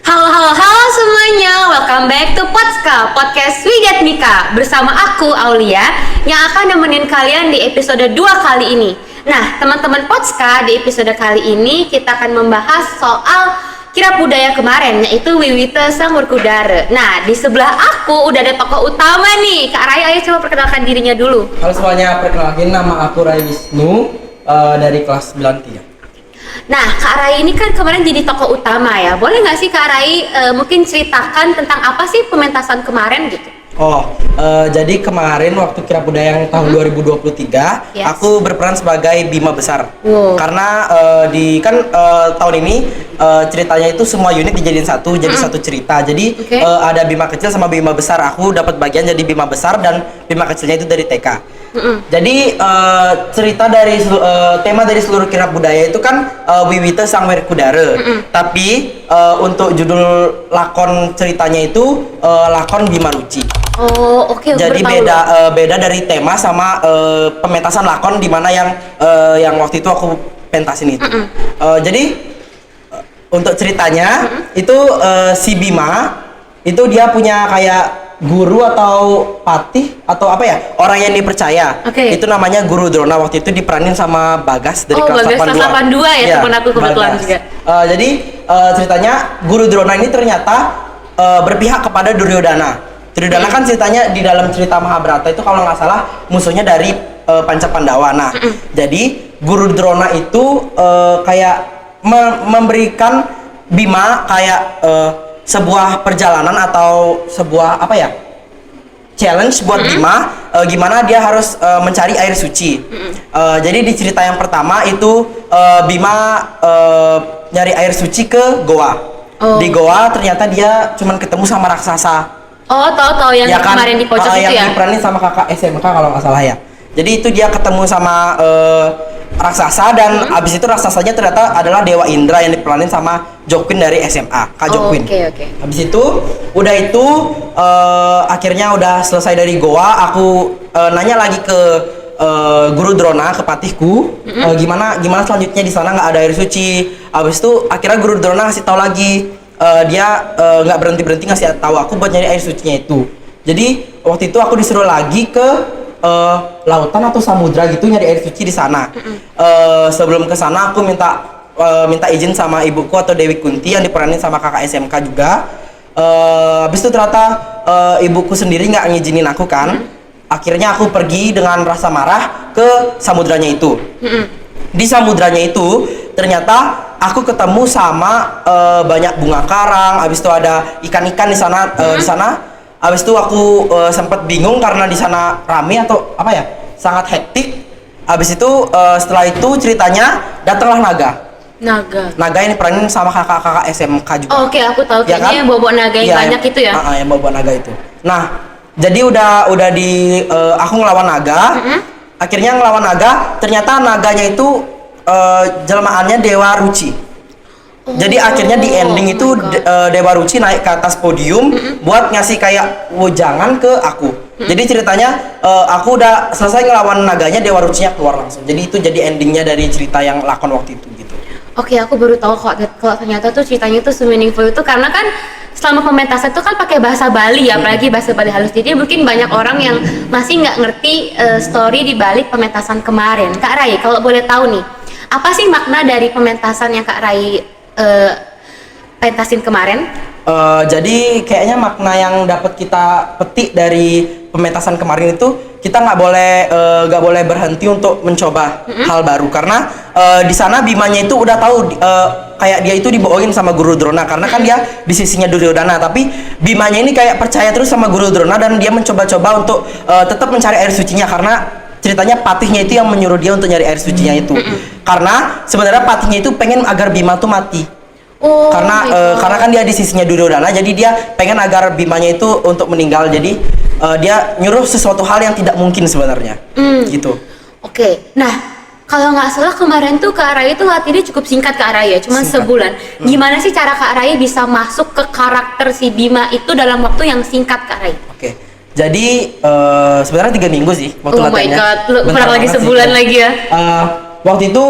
Halo, halo, halo semuanya. Welcome back to Potska, podcast We Get Mika. Bersama aku, Aulia, yang akan nemenin kalian di episode 2 kali ini. Nah, teman-teman Potska, di episode kali ini kita akan membahas soal kirab budaya kemarin, yaitu Wiwite Sang Werkudara. Nah, di sebelah aku udah ada tokoh utama nih. Kak Rai, ayo coba perkenalkan dirinya dulu. Halo semuanya, perkenalkan nama aku Rai Wisnu dari kelas 93. Nah, Kak Rai ini kan kemarin jadi tokoh utama ya. Boleh nggak sih Kak Rai mungkin ceritakan tentang apa sih pementasan kemarin gitu? Jadi kemarin waktu kirab budaya yang tahun 2023, Yes. aku berperan sebagai Bima Besar. Wow. Karena tahun ini ceritanya itu semua unit dijadiin satu, jadi satu cerita. Jadi Okay. ada Bima kecil sama Bima besar. Aku dapat bagian jadi Bima besar dan Bima kecilnya itu dari TK. Jadi cerita dari tema dari seluruh kirab budaya itu kan Wiwite Sang Werkudara. Tapi untuk judul lakon ceritanya itu lakon Bima Ruci. Oh, oke. Jadi baru tahu. beda dari tema sama pementasan lakon di mana yang waktu itu aku pentasin itu. Jadi untuk ceritanya itu si Bima itu dia punya kayak guru atau patih atau apa ya, orang yang dipercaya. Oke. Itu namanya Guru Drona. Waktu itu diperanin sama Bagas dari Oh, kelas Bagas 82. kelas 82 ya, Iya, temen aku kebetulan Bagas. juga. Jadi ceritanya Guru Drona ini ternyata berpihak kepada Duryodhana. Duryodhana kan ceritanya di dalam cerita Mahabharata itu kalau nggak salah musuhnya dari Panca Pandawa. Nah, jadi Guru Drona itu kayak memberikan Bima kayak sebuah perjalanan atau sebuah apa ya, challenge buat Bima, gimana dia harus mencari air suci. Jadi di cerita yang pertama itu Bima nyari air suci ke goa. Di goa ternyata dia cuman ketemu sama raksasa. Oh, tahu yang Ya kan? kemarin di pojok itu yang ya. diperanin sama kakak SMK kalau nggak salah ya. Jadi itu dia ketemu sama raksasa dan abis itu raksasanya ternyata adalah Dewa Indra yang diperanin sama Jokwin dari SMA, Kak Jokwin. Oke. Habis itu akhirnya udah selesai dari goa, aku nanya lagi ke Guru Drona, ke patihku, gimana selanjutnya di sana nggak ada air suci. Habis itu akhirnya Guru Drona ngasih tahu lagi, dia nggak berhenti ngasih tahu aku buat nyari air sucinya itu. Jadi waktu itu aku disuruh lagi ke lautan atau samudra gitu nyari air suci di sana. Sebelum ke sana aku minta izin sama ibuku atau Dewi Kunti yang diperanin sama kakak SMK juga. Habis itu ternyata ibuku sendiri nggak ngizinin aku kan. Akhirnya aku pergi dengan rasa marah ke samudranya itu. Di samudranya itu ternyata aku ketemu sama banyak bunga karang. Habis itu ada ikan-ikan di sana. Di sana habis itu aku sempat bingung karena di sana rame atau apa ya, sangat hektik. Habis itu setelah itu ceritanya datanglah Naga yang diperanin sama kakak-kakak SMK juga. Oh, oke, aku tahu Ya kayaknya kan? yang bawa naga yang banyak itu ya. Yang bawa naga itu. Nah, jadi udah aku ngelawan naga. Akhirnya ngelawan naga, ternyata naganya itu jelmaannya Dewa Ruci. Jadi akhirnya di ending itu Dewa Ruci naik ke atas podium buat ngasih kayak wejangan ke aku. Jadi ceritanya aku udah selesai ngelawan naganya, Dewa Rucinya keluar langsung. Jadi itu jadi endingnya dari cerita yang lakon waktu itu gitu. Oke, aku baru tahu kalau ternyata tuh ceritanya tuh se-meaningful itu karena kan selama pementasan itu kan pakai bahasa Bali ya, apalagi bahasa Bali halus. Jadi mungkin banyak orang yang masih nggak ngerti story di balik pementasan kemarin. Kak Rai, kalau boleh tahu nih, apa sih makna dari pementasan yang Kak Rai pentasin kemarin? Jadi kayaknya makna yang dapat kita petik dari pementasan kemarin itu, kita nggak boleh berhenti untuk mencoba hal baru karena di sana Bimanya itu udah tahu kayak dia itu dibohongin sama Guru Drona karena kan dia di sisinya Duryodhana, tapi Bimanya ini kayak percaya terus sama Guru Drona dan dia mencoba-coba untuk tetap mencari air sucinya karena ceritanya patihnya itu yang menyuruh dia untuk nyari air sucinya itu. Karena sebenarnya patihnya itu pengen agar Bima tuh mati. Karena kan dia di sisinya Duryodhana, jadi dia pengen agar Bimanya itu untuk meninggal. Jadi dia nyuruh sesuatu hal yang tidak mungkin sebenarnya. Gitu. Oke. Nah, kalau nggak salah kemarin tuh Kak Rai itu latihannya cukup singkat Kak Rai ya, cuma sebulan. Gimana sih cara Kak Rai bisa masuk ke karakter si Bima itu dalam waktu yang singkat Kak Rai? Oke. Jadi sebenarnya 3 minggu sih waktu Oh my latihannya. god, Bentar kurang lagi banget sih. sebulan lagi ya. waktu itu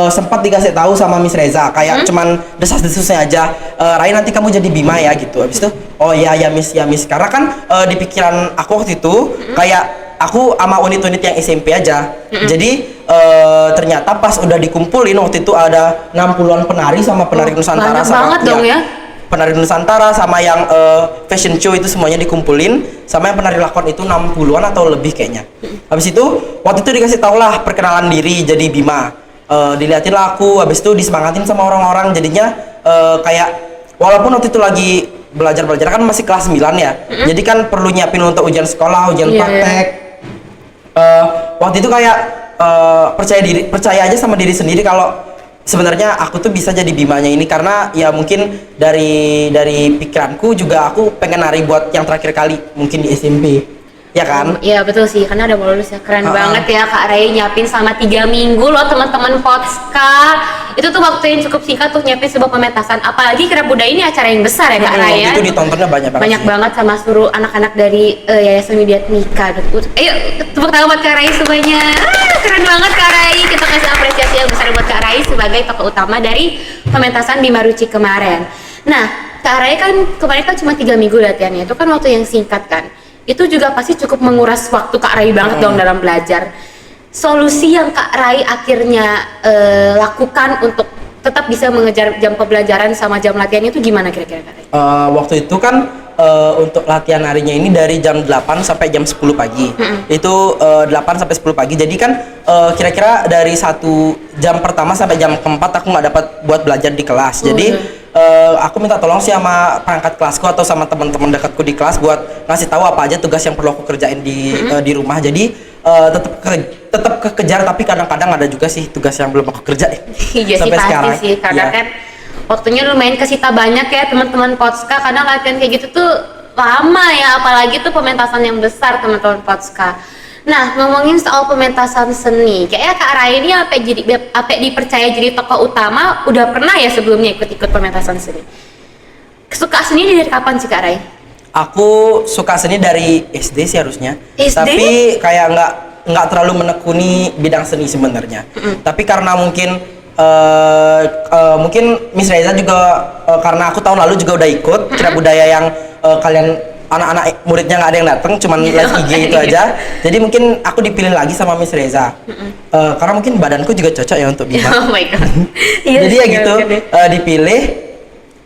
sempat dikasih tahu sama Miss Reza kayak cuman desas-desusnya aja, Rai nanti kamu jadi Bima ya gitu. Habis itu oh ya Miss karena kan di pikiran aku waktu itu kayak aku sama unit-unit yang SMP aja. Jadi ternyata pas udah dikumpulin waktu itu ada 60-an penari sama penari Nusantara banyak sama banget dong ya. penari Nusantara sama yang fashion show itu semuanya dikumpulin, sama yang penari lakon itu 60-an atau lebih kayaknya. Habis itu waktu itu dikasih tau lah perkenalan diri jadi Bima. Dilihatin lah aku, habis itu disemangatin sama orang-orang, jadinya kayak walaupun waktu itu lagi belajar kan masih kelas 9 ya. Jadi kan perlu nyiapin untuk ujian sekolah, ujian praktek. Waktu itu kayak percaya aja sama diri sendiri kalau sebenarnya aku tuh bisa jadi Bimanya ini, karena ya mungkin dari pikiranku juga aku pengen nari buat yang terakhir kali mungkin di SMP, ya kan? Iya betul sih, karena udah mau lulus ya. Keren banget ya Kak Rai nyiapin selama 3 minggu loh teman-teman Potska. Itu tuh waktu yang cukup singkat tuh nyiapin sebuah pementasan. Apalagi Kirab Budaya ini acara yang besar ya Kak Rai ya. Itu ditontonnya banyak banget. Banyak banget sama seluruh anak-anak dari Yayasan Widyat Mika. Ayo tepuk tangan buat Kak Rai semuanya. Keren banget Kak Rai. Kita kasih apresiasi yang besar buat Kak Rai sebagai tokoh utama dari pementasan Bima Ruci kemarin. Nah, Kak Rai kan kemarin kan cuma 3 minggu latihannya. Itu kan waktu yang singkat kan. Itu juga pasti cukup menguras waktu Kak Rai banget dong dalam belajar. Solusi yang Kak Rai akhirnya lakukan untuk tetap bisa mengejar jam pembelajaran sama jam latihannya itu gimana kira-kira Kak Rai? Waktu itu kan untuk latihan harinya ini dari jam 8 sampai jam 10 pagi. Itu 8 sampai 10 pagi. Jadi kan kira-kira dari 1 jam pertama sampai jam keempat aku nggak dapat buat belajar di kelas. Jadi aku minta tolong sih sama perangkat kelasku atau sama teman-teman dekatku di kelas buat ngasih tahu apa aja tugas yang perlu aku kerjain di rumah. Jadi tetap kekejar, tapi kadang-kadang ada juga sih tugas yang belum aku kerjain. Iya sampai sih sekarang. pasti sih, karena kan waktunya lumayan kesita banyak ya teman-teman Potska. Kadang latihan kayak gitu tuh lama ya, apalagi tuh pementasan yang besar teman-teman Potska. Nah, ngomongin soal pementasan seni, kayaknya Kak Rai ini apa dipercaya jadi tokoh utama udah pernah ya sebelumnya ikut-ikut pementasan seni. Suka seni dari kapan sih Kak Rai? Aku suka seni dari SD sih harusnya. SD? Tapi kayak nggak terlalu menekuni bidang seni sebenarnya. Tapi karena mungkin Miss Reza juga karena aku tahun lalu juga udah ikut Kirab Budaya yang kalian anak-anak muridnya nggak ada yang datang, cuman live IG itu aja. Jadi mungkin aku dipilih lagi sama Miss Reza. Karena mungkin badanku juga cocok ya untuk Bima. Oh my god. Jadi ya gitu, dipilih.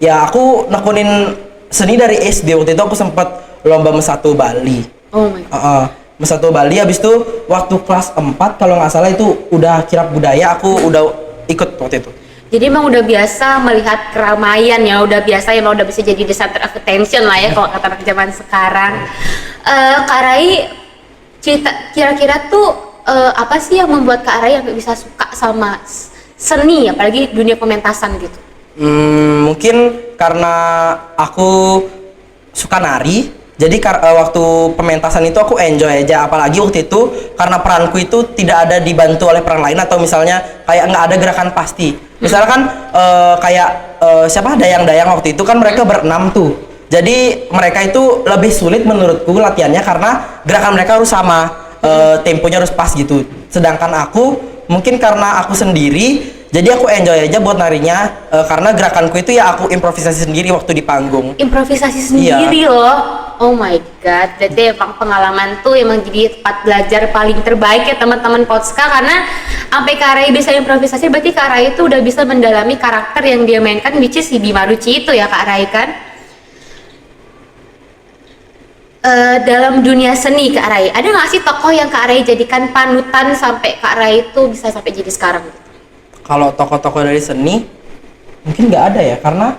Ya aku nekunin seni dari SD. Waktu itu aku sempat lomba Mesatu Bali. Oh my god. Mesatu Bali, habis itu waktu kelas 4 kalau nggak salah itu udah Kirab Budaya, aku udah ikut waktu itu. Jadi emang udah biasa melihat keramaian ya, udah biasa emang udah bisa jadi the center of attention lah ya kalau kata anak zaman sekarang. Kak Rai, kira-kira tuh apa sih yang membuat Kak Rai yang bisa suka sama seni, apalagi dunia pementasan gitu? Mungkin karena aku suka nari. Jadi waktu pementasan itu aku enjoy aja, apalagi waktu itu karena peranku itu tidak ada dibantu oleh peran lain, atau misalnya kayak nggak ada gerakan pasti. Misalkan kayak siapa dayang-dayang waktu itu kan mereka berenam tuh. Jadi mereka itu lebih sulit menurutku latihannya karena gerakan mereka harus sama, temponya harus pas gitu. Sedangkan aku mungkin karena aku sendiri, jadi aku enjoy aja buat narinya, karena gerakanku itu ya aku improvisasi sendiri waktu di panggung. Improvisasi sendiri loh. Oh my god, jadi emang pengalaman tuh emang jadi tempat belajar paling terbaik ya teman-teman Potska, karena sampai Kak Rai bisa improvisasi berarti Kak Rai itu udah bisa mendalami karakter yang dia mainkan, which is si Bima Ruci itu ya Kak Rai kan. Dalam dunia seni Kak Rai, ada nggak sih tokoh yang Kak Rai jadikan panutan sampai Kak Rai itu bisa sampai jadi sekarang? Kalau tokoh-tokoh dari seni mungkin nggak ada ya, karena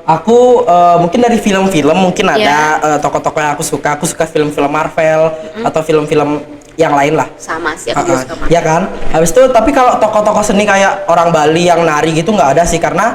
aku mungkin dari film-film mungkin ada tokoh-tokoh yang aku suka film-film Marvel atau film-film yang lain lah. Sama sih aku juga suka Marvel. Ya kan, habis itu tapi kalau tokoh-tokoh seni kayak orang Bali yang nari gitu nggak ada sih, karena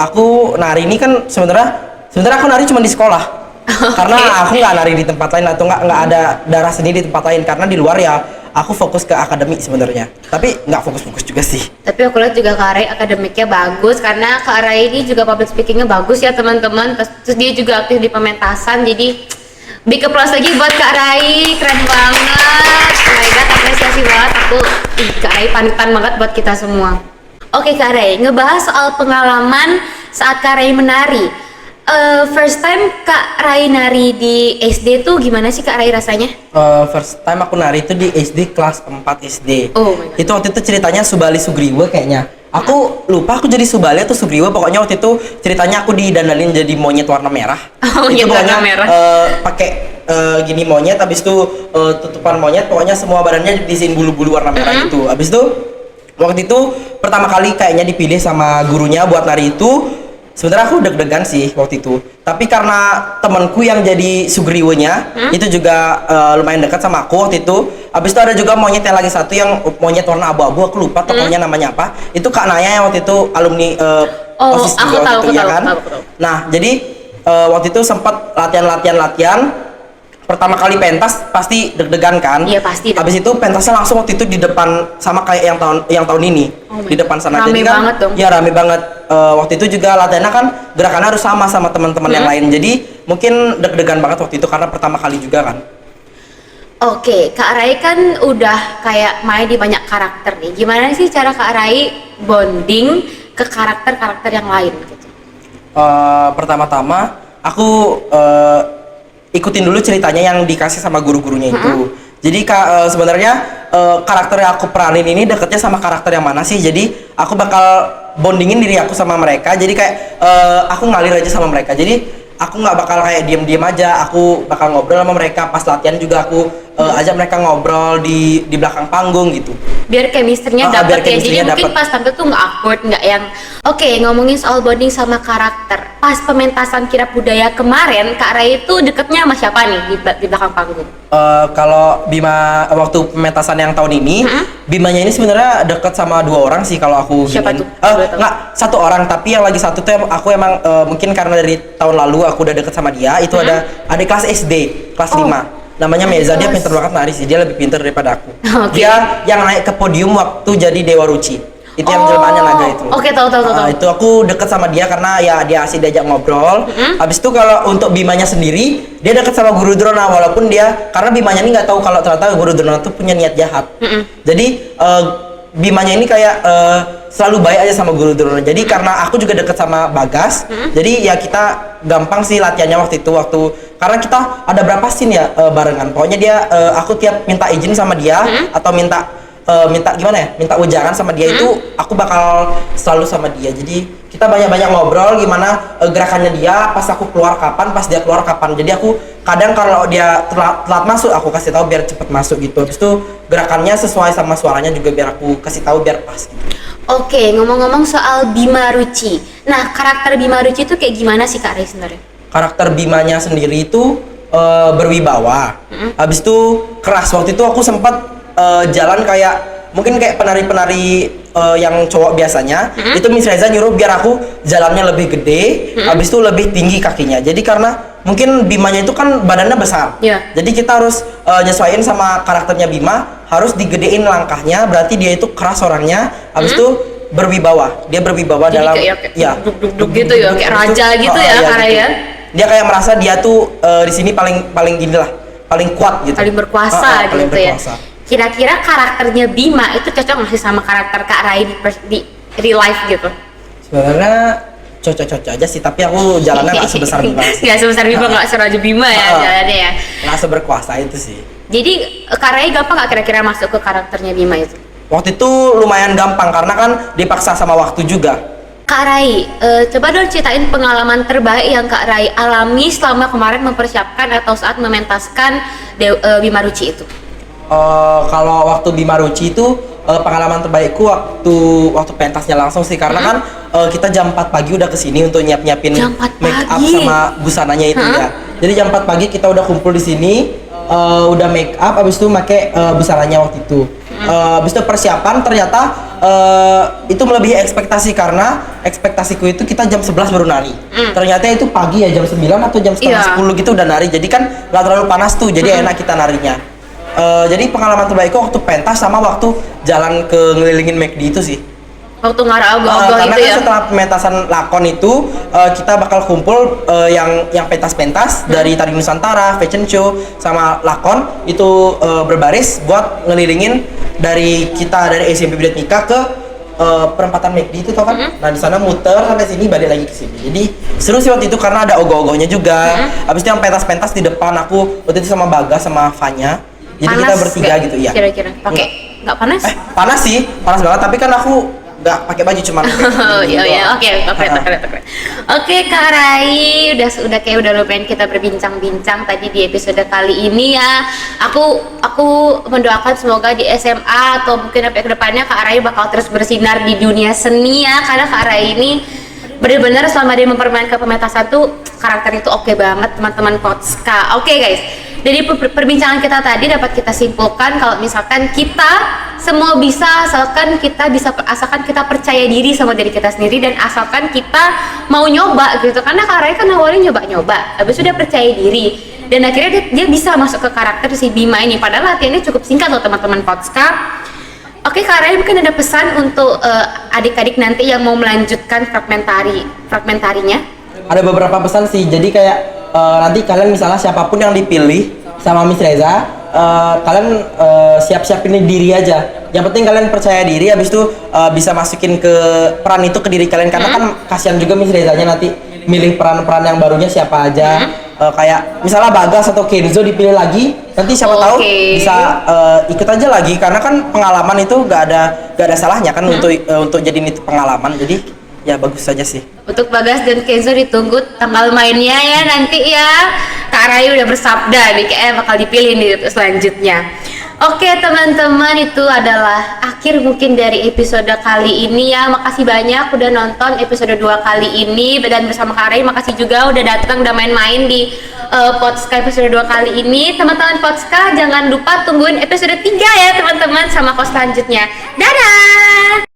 aku nari ini kan sebenarnya aku nari cuma di sekolah. Karena aku nggak nari di tempat lain, atau nggak ada darah seni di tempat lain, karena di luar ya aku fokus ke akademik sebenarnya, tapi nggak fokus juga sih. Tapi aku lihat juga Kak Rai akademiknya bagus, karena Kak Rai ini juga public speakingnya bagus ya teman-teman. Terus dia juga aktif di pementasan, jadi big applause lagi buat Kak Rai, keren banget. Oh my god, apresiasi banget. aku, Kak Rai panutan banget buat kita semua. Oke Kak Rai, ngebahas soal pengalaman saat Kak Rai menari. First time Kak Rai nari di SD tuh gimana sih Kak Rai rasanya? First time aku nari itu di SD kelas 4 SD. Oh my God. Itu waktu itu ceritanya Subali Sugriwa kayaknya. Aku lupa aku jadi Subali atau Sugriwa, pokoknya waktu itu ceritanya aku didandanin jadi monyet warna merah. Oh, itu monyet pokoknya warna merah. pakai gini monyet, habis itu tutupan monyet, pokoknya semua badannya diisiin bulu-bulu warna merah gitu. Habis itu waktu itu pertama kali kayaknya dipilih sama gurunya buat nari itu. Sebenarnya aku deg-degan sih waktu itu, tapi karena temanku yang jadi Sugriwanya itu juga lumayan dekat sama aku waktu itu. Habis itu ada juga monyet yang lagi satu yang monyet warna abu-abu, aku lupa tokohnya namanya apa. Itu Kak Naya yang waktu itu alumni OSIS aku juga tahu, waktu itu, ya kan? tahu. Nah, jadi waktu itu sempat latihan. Pertama kali pentas pasti deg-degan kan? Iya, pasti. Habis itu pentasnya langsung waktu itu di depan sama kayak yang tahun ini. Oh Di depan sana. Rame Jadi kan, banget dong. ya rame banget. Waktu itu juga latihannya kan gerakannya harus sama teman-teman yang lain. Jadi mungkin deg-degan banget waktu itu karena pertama kali juga kan. Oke, Kak Rai kan udah kayak main di banyak karakter nih. Gimana sih cara Kak Rai bonding ke karakter-karakter yang lain gitu? Pertama-tama aku ikutin dulu ceritanya yang dikasih sama guru-gurunya itu. Jadi sebenarnya karakter yang aku peranin ini deketnya sama karakter yang mana sih? Jadi aku bakal bondingin diri aku sama mereka. Jadi kayak aku ngalir aja sama mereka. Jadi aku nggak bakal kayak diem-diem aja. Aku bakal ngobrol sama mereka. Pas latihan juga aku ajak mereka ngobrol di belakang panggung gitu. Biar chemistry-nya biar dapet ya. Jadi chemistry-nya mungkin dapet. pas tampil tuh nggak awkward, nggak yang. Oke, ngomongin soal bonding sama karakter. Pas pementasan kirab budaya kemarin, Kak Rai itu deketnya sama siapa nih di belakang panggung? Kalau Bima waktu pementasan yang tahun ini, Bimanya ini sebenarnya deket sama 2 orang sih kalau aku Siapa giniin. tuh? Boleh tahu? Nggak, 1 orang, tapi yang lagi satu tuh aku emang mungkin karena dari tahun lalu aku udah deket sama dia. Itu ada adik kelas SD, kelas 5. Namanya Meza, dia pinter banget nari sih, dia lebih pinter daripada aku. Oke. Dia yang naik ke podium waktu jadi Dewa Ruci. Itu yang jelmaannya naga itu. Oke, tahu. Itu aku deket sama dia karena ya dia asik diajak ngobrol. Habis itu kalau untuk Bimanya sendiri, dia deket sama Guru Drona walaupun dia karena Bimanya ini nggak tahu kalau ternyata Guru Drona tuh punya niat jahat. Jadi Bimanya ini kayak selalu baik aja sama Guru Drona. Jadi karena aku juga deket sama Bagas, jadi ya kita gampang sih latihannya waktu itu karena kita ada berapa scene ya barengan. Pokoknya dia aku tiap minta izin sama dia atau minta gimana ya, minta ujangan sama dia itu aku bakal selalu sama dia. Jadi kita banyak-banyak ngobrol gimana gerakannya dia, pas aku keluar kapan, pas dia keluar kapan. Jadi aku kadang kalau dia telat masuk aku kasih tahu biar cepet masuk gitu. Habis itu gerakannya sesuai sama suaranya juga biar aku kasih tahu biar pas gitu. Oke, ngomong-ngomong soal Bima Ruci. Nah, karakter Bima Ruci itu kayak gimana sih Kak Rai sebenarnya? Karakter Bimanya sendiri itu berwibawa. Habis itu keras. Waktu itu aku sempat jalan kayak mungkin kayak penari-penari yang cowok biasanya. Itu Miss Reza nyuruh biar aku jalannya lebih gede, habis itu lebih tinggi kakinya. Jadi karena mungkin Bimanya itu kan badannya besar. Iya. Jadi kita harus nyesuaiin sama karakternya Bima, harus digedein langkahnya, berarti dia itu keras orangnya. Habis itu berwibawa. Dia berwibawa Jadi dalam kayak ya duk-duk gitu ya, kayak raja gitu ya Kak Rai ya. Dia kayak merasa dia tuh di sini paling gini lah, paling kuat gitu. Paling berkuasa paling gitu berkuasa. ya. Kira-kira karakternya Bima itu cocok nggak sih sama karakter Kak Rai di real life gitu? Sebenarnya cocok-cocok aja sih, tapi aku jalannya nggak sebesar Bima sih. Nggak sebesar Bima, nggak seraja Bima ya jalannya ya. Nggak seberkuasa itu sih. Jadi Kak Rai gampang nggak kira-kira masuk ke karakternya Bima itu? Waktu itu lumayan gampang karena kan dipaksa sama waktu juga. Kak Rai, coba dong ceritain pengalaman terbaik yang Kak Rai alami selama kemarin mempersiapkan atau saat mementaskan Bima Ruci itu. Kalau waktu Bima Ruci itu pengalaman terbaikku waktu pentasnya langsung sih karena kan kita jam 4 pagi udah kesini untuk nyiapin Jam 4 make up pagi? sama busananya itu ya. Jadi jam 4 pagi kita udah kumpul di sini, udah make up, habis itu pakai busananya waktu itu. Habis itu persiapan ternyata itu melebihi ekspektasi karena ekspektasiku itu kita jam 11 baru nari. Ternyata itu pagi ya jam 9 atau jam setengah 10 gitu udah nari. Jadi kan nggak terlalu panas tuh, jadi enak kita narinya. Jadi pengalaman terbaikku waktu pentas sama waktu jalan ke ngelilingin McD itu sih. Waktu ngarah ogah-ogah Karena gitu kan ya. setelah pementasan lakon itu kita bakal kumpul yang pentas-pentas dari Tari Nusantara, fashion show sama lakon itu berbaris buat ngelilingin dari SMP Bidat Mika ke perempatan McD itu tau kan? Nah di sana muter sampai sini balik lagi ke sini. Jadi seru sih waktu itu karena ada ogoh-ogohnya juga. Habis itu yang pentas-pentas di depan aku waktu itu sama Bagas sama Fanya. Jadi kita bertiga gitu ya. Kira-kira pakai nggak panas? Panas sih, panas banget. Tapi kan aku nggak pakai baju cuman. Oh iya, oke, Oke Kak Rai, udah lumayan kita berbincang-bincang tadi di episode kali ini ya. Aku mendoakan semoga di SMA atau mungkin sampai kedepannya Kak Rai bakal terus bersinar di dunia seni ya, karena Kak Rai ini benar-benar selama dia mempermainkan pementasan tuh karakter itu oke banget teman-teman Potska. Oke guys, dari perbincangan kita tadi dapat kita simpulkan kalau misalkan kita semua bisa asalkan kita percaya diri sama diri kita sendiri dan asalkan kita mau nyoba gitu. Karena Kak Rai kan awalnya nyoba-nyoba, habis itu dia percaya diri dan akhirnya dia bisa masuk ke karakter si Bima ini. Padahal latihannya cukup singkat loh teman-teman Potska. Oke Kak Rai, mungkin ada pesan untuk adik-adik nanti yang mau melanjutkan fragmentarinya? Ada beberapa pesan sih. Jadi kayak nanti kalian misalnya siapapun yang dipilih sama Miss Reza, kalian siap-siapin diri aja. Yang penting kalian percaya diri, habis itu bisa masukin ke peran itu ke diri kalian. Karena kan kasihan juga Miss Rezanya nanti milih peran-peran yang barunya siapa aja. Kayak misalnya Bagas atau Kenzo dipilih lagi, nanti siapa tahu bisa ikut aja lagi. Karena kan pengalaman itu gak ada salahnya kan untuk jadiin itu pengalaman. Jadi ya bagus saja sih. Untuk Bagas dan Kenzo ditunggu tanggal mainnya ya nanti ya. Kak Rai udah bersabda nih kayaknya bakal dipilih nih selanjutnya. Oke teman-teman, itu adalah akhir mungkin dari episode kali ini ya. Makasih banyak udah nonton episode 2 kali ini, dan bersama Kak Rai makasih juga udah datang, udah main-main di Potska episode 2 kali ini. Teman-teman Potska jangan lupa tungguin episode 3 ya teman-teman sama kos selanjutnya. Dadah!